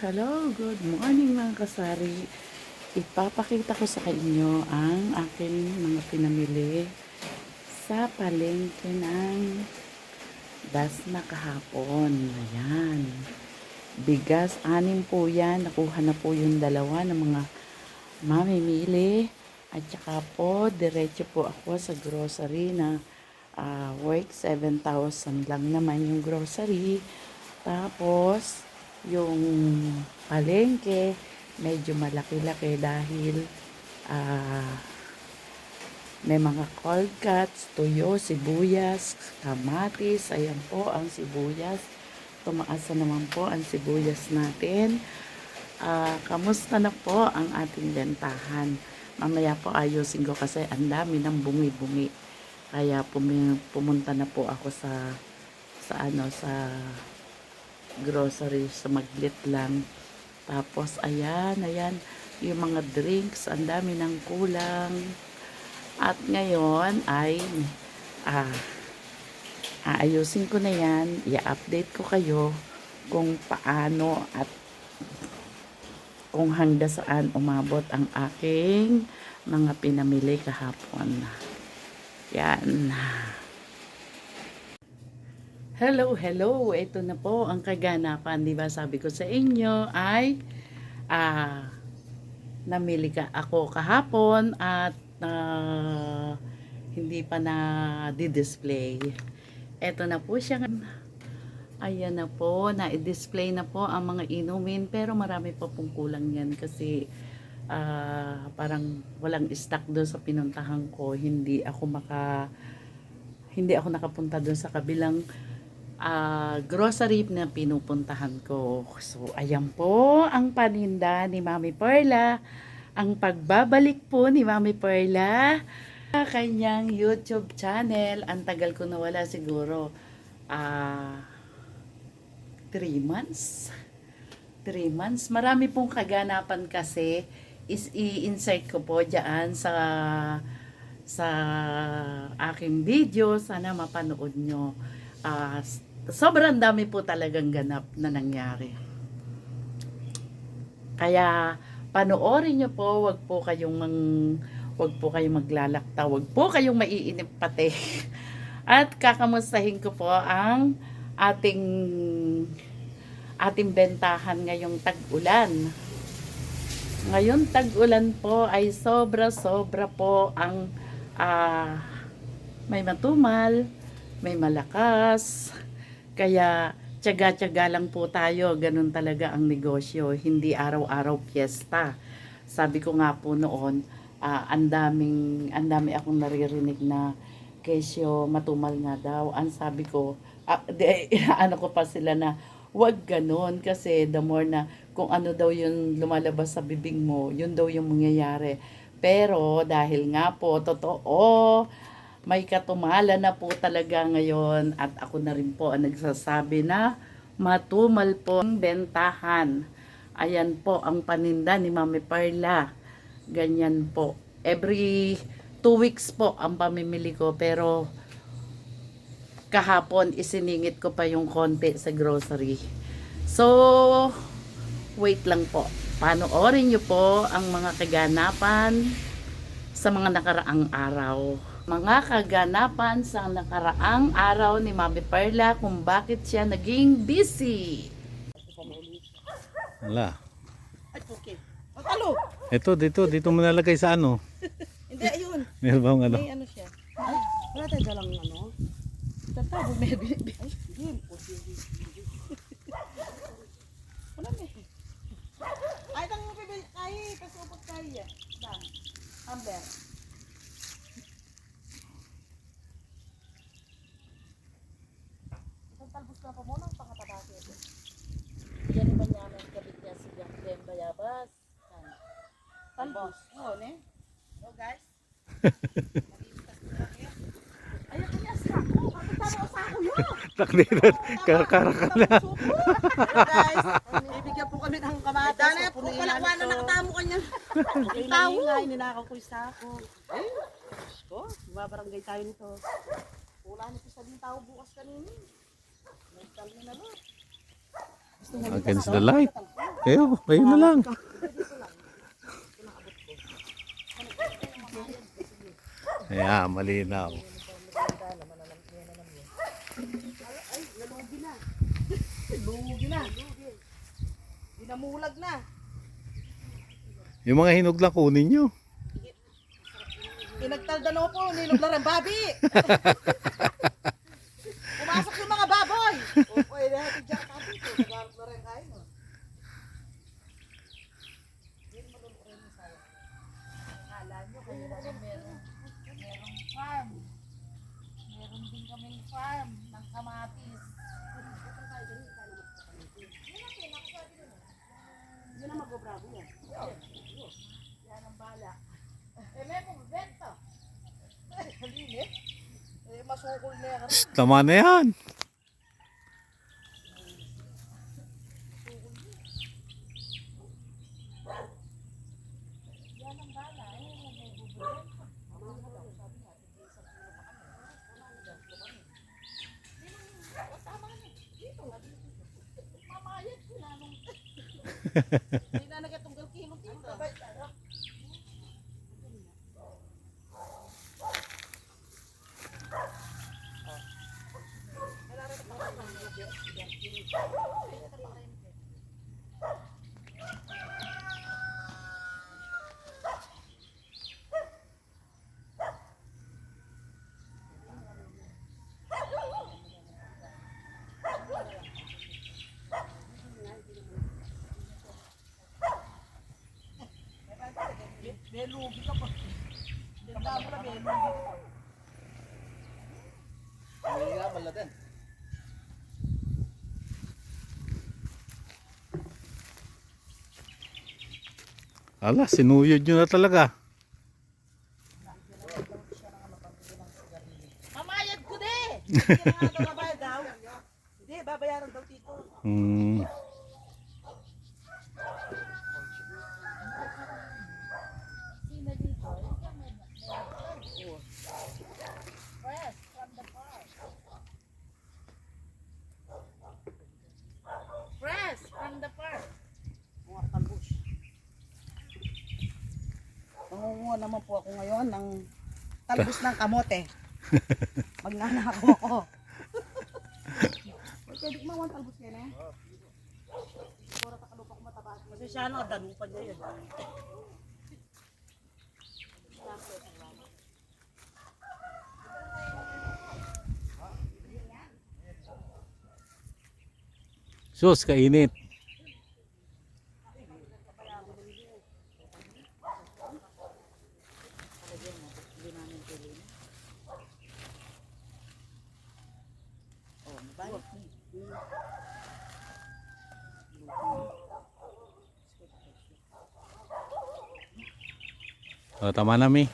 Hello, good morning mga kasari. Ipapakita ko sa inyo ang aking mga pinamili sa palengke ng Dasma kahapon. Ayan. Bigas, 6 po yan. Nakuha na po yung dalawa ng mga mamimili. At saka po, diretso po ako sa grocery na worth 7,000 lang naman yung grocery. Tapos, yung palengke, medyo malaki-laki dahil may mga cold cuts, tuyo, sibuyas, kamatis. Ayan po ang sibuyas. Tumaas na naman po ang sibuyas natin. Kamusta na po ang ating bentahan? Mamaya po ayusin ko kasi ang dami ng bungi-bungi. Kaya pumunta na po ako sa grocery sa maglit lang. Tapos ayan yung mga drinks, ang dami ng kulang. At ngayon ay aayusin ko na yan, i-update ko kayo kung paano at kung hanggang saan umabot ang aking mga pinamili kahapon. Yan. Hello. Ito na po ang kaganapan, di ba? Sabi ko sa inyo ay namili ako kahapon at hindi pa na di-display. Ito na po siya. Ayan na po, na-display na po ang mga inumin, pero marami pa pong kulang yan kasi parang walang stock doon sa pinuntahan ko. Hindi ako nakapunta doon sa kabilang grocery na pinupuntahan ko. So, ayan po ang paninda ni Mami Perla. Ang pagbabalik po ni Mami Perla sa kanyang YouTube channel. Ang tagal ko nawala, siguro 3 months. 3 months. Marami pong kaganapan kasi. I-insert ko po dyan sa aking video. Sana mapanood nyo. Sobrang dami po talagang ganap na nangyari. Kaya panoorin nyo po, wag po kayong maglalakta, wag po kayong maiinip pati. At kakamustahin ko po ang ating bentahan ngayong tag-ulan. Ngayon tag-ulan po ay sobra po ang may matumal, may malakas. Kaya tiyaga-tiyaga lang po tayo. Ganun talaga ang negosyo. Hindi araw-araw piyesta. Sabi ko nga po noon, ang dami akong naririnig na kesyo matumal nga daw. Ang sabi ko, ano ko pa sila na wag ganun kasi the more na kung ano daw yung lumalabas sa bibig mo, yun daw yung mangyayari. Pero dahil nga po, totoo, may katumala na po talaga ngayon at ako na rin po ang nagsasabi na matumal po ang bentahan. Ayan po ang paninda ni Mami Perla. Ganyan po. Every 2 weeks po ang pamimili ko, pero kahapon isiningit ko pa yung konti sa grocery. So, wait lang po. Panoorin nyo po ang mga kaganapan sa mga nakaraang araw. Mga kaganapan sa nakaraang araw ni Mami Perla kung bakit siya naging busy. Wala. Ay, okay. Matalo! Dito mo nalagay sa ano? Hindi, ayun. Meron bang ano? May ano siya. Ay, wala tayo dalang ano. Tatabo, may bibi. Ay, hindi. Wala may. Ay, tang mo bibi. Ay, kasupot kayo. Dan. Amber. Isang talbos na pa mo ng pangatabake. Yan naman namin kabit niya si Glenn Bayabas. Talbos. Oo, ne? Oh, guys. Ayaw ko niya sa ako. Kapag tama sa ako yun. Takdito, karakan na. Guys, ibigyan po kami ng kamatis. Dana, po palakwan na nakatamo ka niya. Okay na ingay, ninakaw ko yung sako. Eh, ko, babarangay tayo nito. Wala nito sa din tao bukas kanina. May talo na ba? Against the light. Kayo na lang. Ayan, malinaw. Lugi na. Dinamulag na. Yung mga hinog lang kunin nyo. Pinagtaldano po, niluglar ang babi. Pumasok yung mga baboy. Opo, eh, natin dyan kami. Nagarap na rin kain. Merong farm. Meron din kaming farm ng kamatis. Yun ang mag-bravo yan. Yan ang bala. May benta. Malinis. Eh, masukol na yan. Tama na yan. Hindi na nagatunggal kilo dito. May lugi ka pa. Tanda mo na may lugi ka pa. May nga maladan. Ala, sinuyod nyo na talaga. Mamayad ko de! Hindi na nga daw mabayad daw. Hindi, babayaran daw tito. Hmm. Fresh from the farm. Mga talbos. Nangunguha naman po ako ngayon ng talbos ng kamote. Magnanakaw ako. Pwede kumawan talbos yan eh. Pura takalupa ko mataba. Kasi siya na, danupan niya yun. Sus, kainit. O, tama na, Mi.